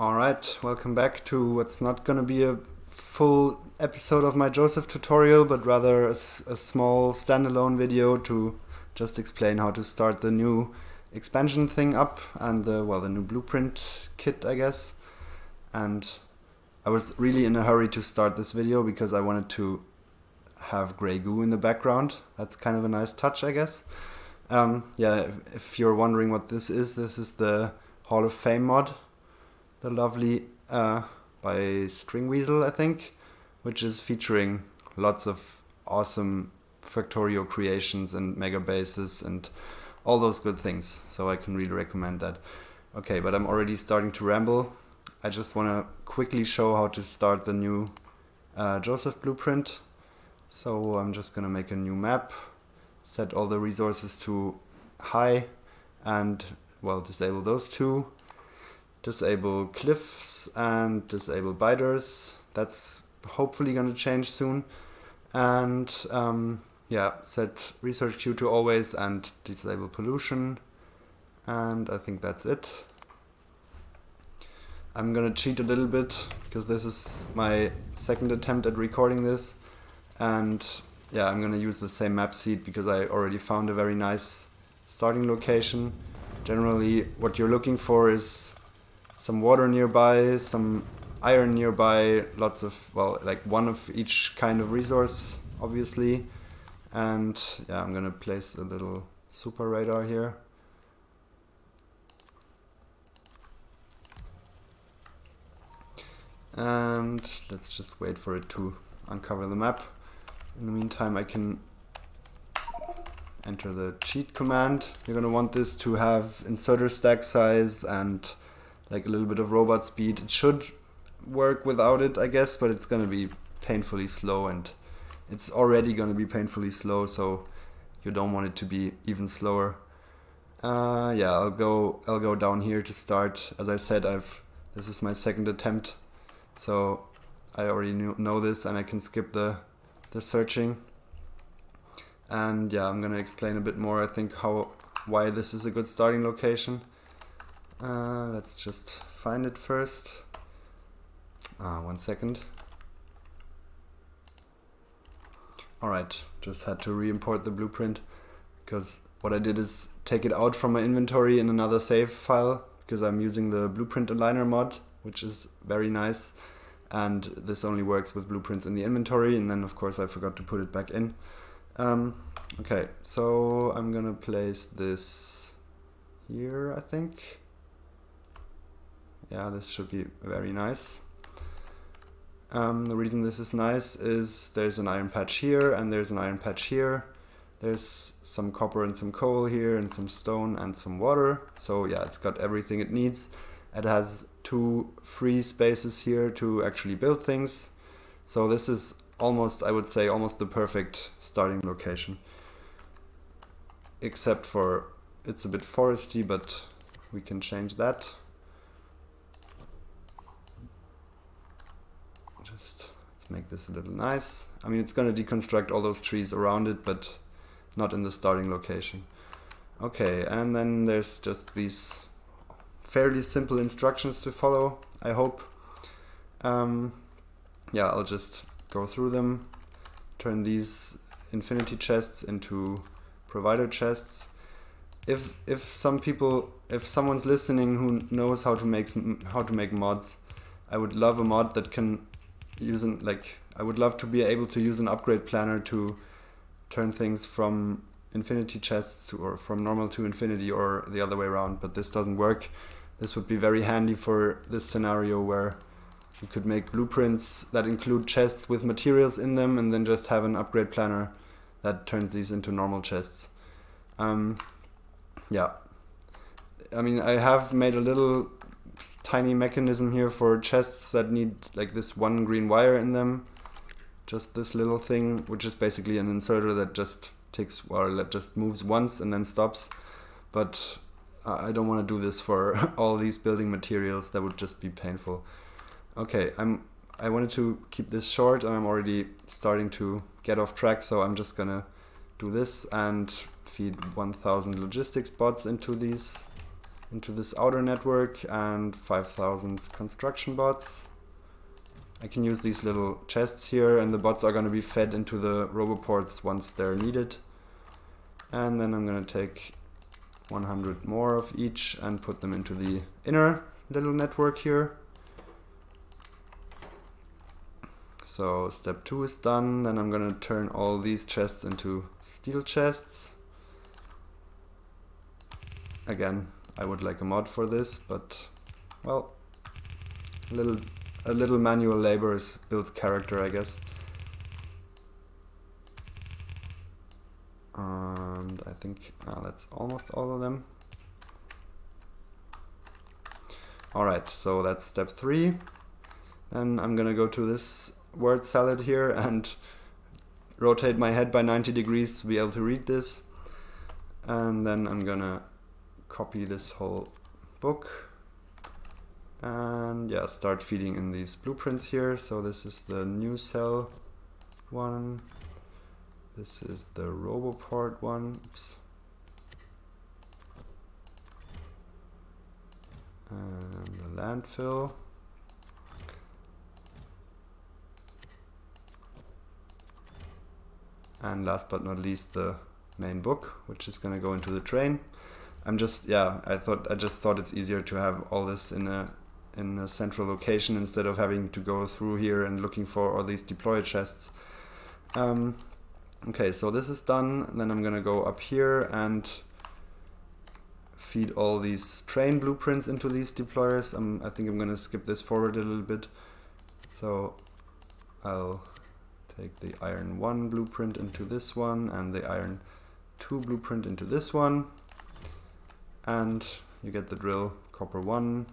Alright, welcome back to what's not gonna be a full episode of my Josef tutorial, but rather a small standalone video to just explain how to start the new expansion thing up and the new blueprint kit, I guess. And I was really in a hurry to start this video because I wanted to have gray goo in the background. That's kind of a nice touch, I guess. If you're wondering what this is the Hall of Fame mod, the lovely by String Weasel, I think, which is featuring lots of awesome Factorio creations and mega bases and all those good things. So I can really recommend that. Okay, but I'm already starting to ramble. I just want to quickly show how to start the new Josef blueprint. So I'm just going to make a new map, set all the resources to high, and disable those two. Disable cliffs and disable biters. That's hopefully going to change soon. And set research queue to always and disable pollution. And I think that's it. I'm going to cheat a little bit because this is my second attempt at recording this. And I'm going to use the same map seed because I already found a very nice starting location. Generally, what you're looking for is some water nearby, some iron nearby, lots of, one of each kind of resource, obviously. And I'm gonna place a little super radar here. And let's just wait for it to uncover the map. In the meantime, I can enter the cheat command. You're gonna want this to have inserter stack size and like a little bit of robot speed. It should work without it, I guess, but it's gonna be painfully slow, and it's already gonna be painfully slow, so you don't want it to be even slower. I'll go down here to start. As I said, this is my second attempt, so I already know this, and I can skip the searching. And I'm gonna explain a bit more, I think, why this is a good starting location. Let's just find it first. 1 second. Alright, just had to re-import the blueprint because what I did is take it out from my inventory in another save file because I'm using the blueprint aligner mod, which is very nice, and this only works with blueprints in the inventory, and then of course I forgot to put it back in. Okay, so I'm gonna place this here, I think. This should be very nice. The reason this is nice is there's an iron patch here and there's an iron patch here. There's some copper and some coal here and some stone and some water. So it's got everything it needs. It has 2 free spaces here to actually build things. So this is almost, I would say, almost the perfect starting location. Except for it's a bit foresty, but we can change that. Let's make this a little nice. I mean, it's going to deconstruct all those trees around it, but not in the starting location. Okay, and then there's just these fairly simple instructions to follow, I hope. I'll just go through them, turn these infinity chests into provider chests. If someone's listening who knows how to make mods, I would love a mod that can I would love to be able to use an upgrade planner to turn things from infinity chests or from normal to infinity or the other way around, but this doesn't work. This would be very handy for this scenario where you could make blueprints that include chests with materials in them and then just have an upgrade planner that turns these into normal chests. I mean, I have made a little tiny mechanism here for chests that need like this 1 green wire in them. Just this little thing, which is basically an inserter that just that moves once and then stops. But I don't want to do this for all these building materials. That would just be painful. Okay, I wanted to keep this short, and I'm already starting to get off track, so I'm just gonna do this and feed 1000 logistics bots into these into this outer network and 5,000 construction bots. I can use these little chests here, and the bots are going to be fed into the roboports once they're needed. And then I'm going to take 100 more of each and put them into the inner little network here. So step 2 is done. Then I'm going to turn all these chests into steel chests. Again, I would like a mod for this, but well, a little manual labor builds character, I guess. And I think that's almost all of them. Alright, so that's step 3. Then I'm gonna go to this word salad here and rotate my head by 90 degrees to be able to read this. And then I'm gonna copy this whole book and yeah, start feeding in these blueprints here. So this is the new cell one. This is the roboport one. Oops. And the landfill. And last but not least, the main book, which is going to go into the train. I just thought it's easier to have all this in a central location instead of having to go through here and looking for all these deploy chests. Okay, so this is done. Then I'm gonna go up here and feed all these train blueprints into these deployers. I think I'm gonna skip this forward a little bit. So I'll take the iron 1 blueprint into this one and the iron 2 blueprint into this one. And you get the drill: copper 1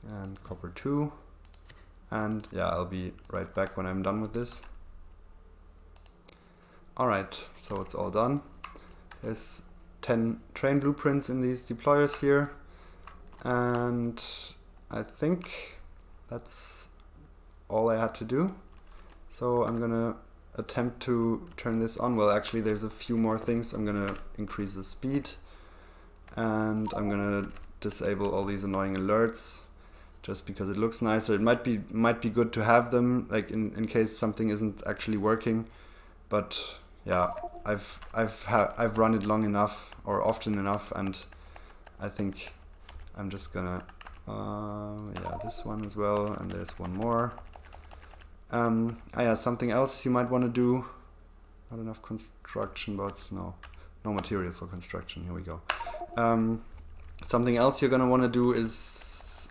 and copper 2. And yeah, I'll be right back when I'm done with this. Alright, so it's all done. There's 10 train blueprints in these deployers here. And I think that's all I had to do. So I'm gonna attempt to turn this on. Well, actually there's a few more things. I'm gonna increase the speed and I'm gonna disable all these annoying alerts just because it looks nicer. It might be good to have them, like in case something isn't actually working. But yeah, I've run it long enough or often enough, and I think I'm just gonna yeah, this one as well, and there's one more. Yeah, something else you might want to do. Not enough construction bots. No material for construction. Here we go. Something else you're gonna want to do is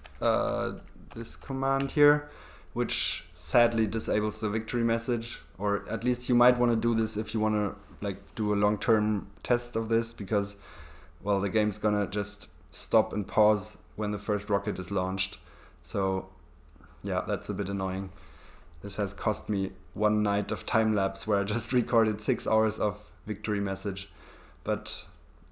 this command here, which sadly disables the victory message, or at least you might want to do this if you want to like do a long-term test of this, because well, the game's gonna just stop and pause when the first rocket is launched. So yeah, that's a bit annoying. This has cost me one night of time lapse where I just recorded 6 hours of victory message. But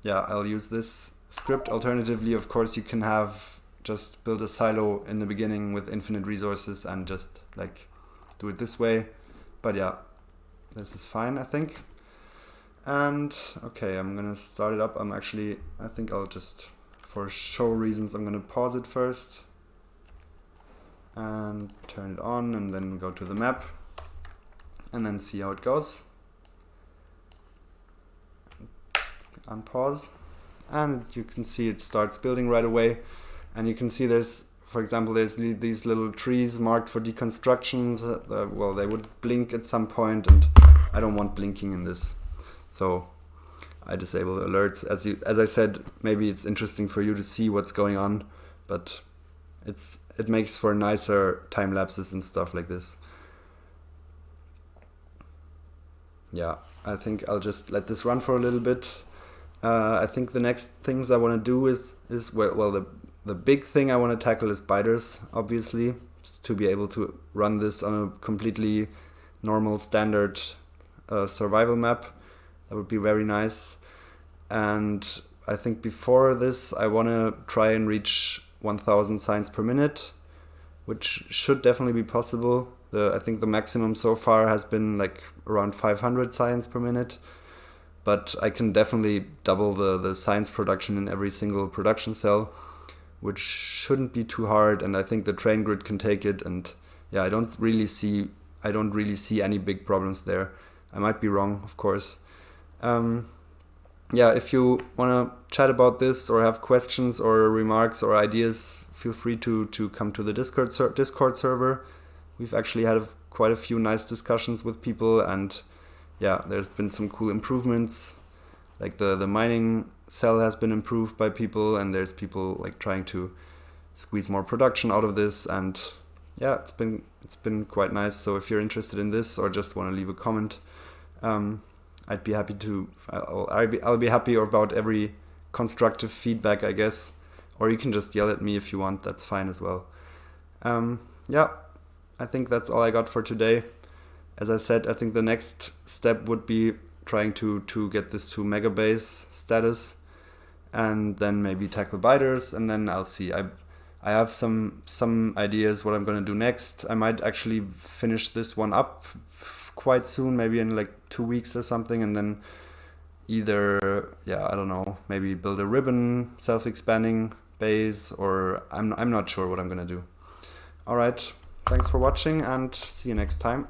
yeah, I'll use this script. Alternatively, of course, you can have just build a silo in the beginning with infinite resources and just like do it this way. But yeah, this is fine, I think. And okay, I'm gonna start it up. I think I'll just, for show reasons, I'm gonna pause it first and turn it on and then go to the map and then see how it goes. Unpause, and you can see it starts building right away. And you can see there's, for example, there's these little trees marked for deconstruction. Well, they would blink at some point, and I don't want blinking in this. So I disable alerts. As I said, maybe it's interesting for you to see what's going on, but it makes for nicer time lapses and stuff like this. Yeah, I think I'll just let this run for a little bit. I think the next things I want to do is well, the big thing I want to tackle is biters, obviously, to be able to run this on a completely normal standard survival map. That would be very nice. And I think before this I want to try and reach 1000 signs per minute, which should definitely be possible. I think the maximum so far has been like around 500 signs per minute. but I can definitely double the science production in every single production cell, which shouldn't be too hard, and I think the train grid can take it. And yeah, I don't really see any big problems there. I might be wrong, of course. Yeah, if you want to chat about this or have questions or remarks or ideas, feel free to come to the Discord server. We've actually had quite a few nice discussions with people, and yeah, there's been some cool improvements. Like the mining cell has been improved by people, and there's people like trying to squeeze more production out of this, and yeah, it's been quite nice. So if you're interested in this or just want to leave a comment, I'd be happy to. I'll be happy about every constructive feedback, I guess. Or you can just yell at me if you want. That's fine as well. Yeah, I think that's all I got for today. As I said, I think the next step would be trying to get this to megabase status, and then maybe tackle biters, and then I'll see. I have some ideas what I'm gonna do next. I might actually finish this one up quite soon, maybe in like 2 weeks or something, and then either, yeah, I don't know, maybe build a ribbon self-expanding base, or I'm not sure what I'm gonna do. All right, thanks for watching, and see you next time.